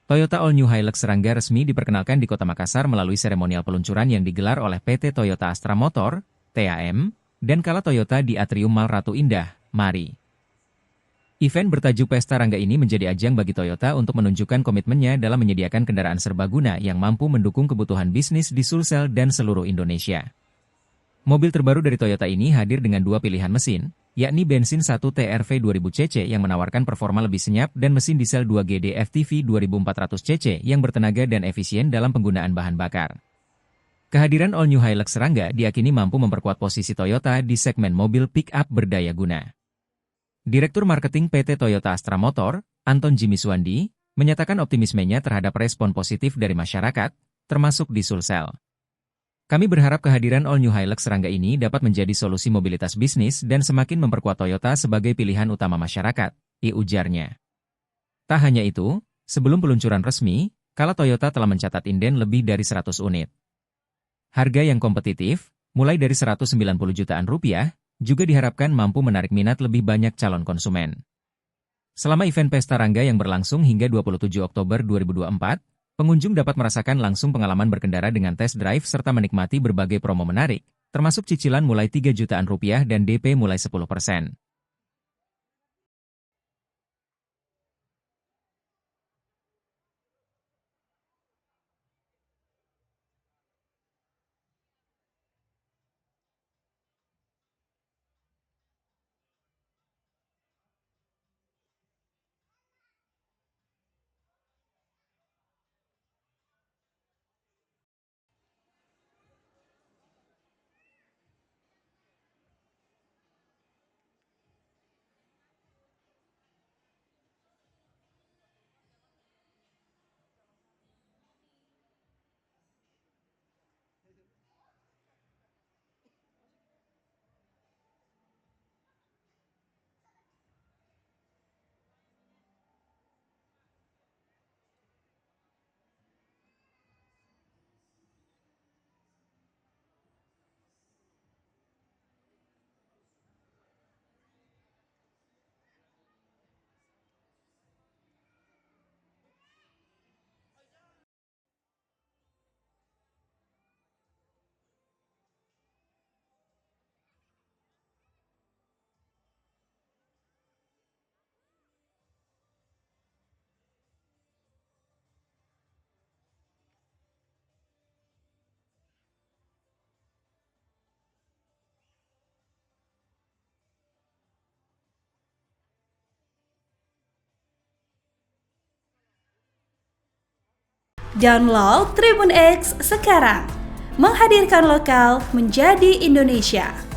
Toyota All New Hilux Serangga resmi diperkenalkan di Kota Makassar melalui seremonial peluncuran yang digelar oleh PT Toyota Astra Motor, TAM, dan Kala Toyota di Atrium Mall Ratu Indah, Mari. Event bertajuk Pesta Rangga ini menjadi ajang bagi Toyota untuk menunjukkan komitmennya dalam menyediakan kendaraan serbaguna yang mampu mendukung kebutuhan bisnis di Sulsel dan seluruh Indonesia. Mobil terbaru dari Toyota ini hadir dengan dua pilihan mesin, yakni bensin 1 TRV 2000cc yang menawarkan performa lebih senyap dan mesin diesel 2GD FTV 2400cc yang bertenaga dan efisien dalam penggunaan bahan bakar. Kehadiran All New Hilux Serangga diakini mampu memperkuat posisi Toyota di segmen mobil pick-up berdaya guna. Direktur Marketing PT Toyota Astra Motor, Anton Jimiswandi, menyatakan optimismenya terhadap respon positif dari masyarakat, termasuk di Sulsel. Kami berharap kehadiran All New Hilux Serangga ini dapat menjadi solusi mobilitas bisnis dan semakin memperkuat Toyota sebagai pilihan utama masyarakat, ujarnya. Tak hanya itu, sebelum peluncuran resmi, Kala Toyota telah mencatat inden lebih dari 100 unit. Harga yang kompetitif, mulai dari 190 jutaan rupiah, juga diharapkan mampu menarik minat lebih banyak calon konsumen. Selama event Pesta Rangga yang berlangsung hingga 27 Oktober 2024, pengunjung dapat merasakan langsung pengalaman berkendara dengan test drive serta menikmati berbagai promo menarik, termasuk cicilan mulai 3 jutaan rupiah dan DP mulai 10%. Download Tribun X sekarang, menghadirkan lokal menjadi Indonesia.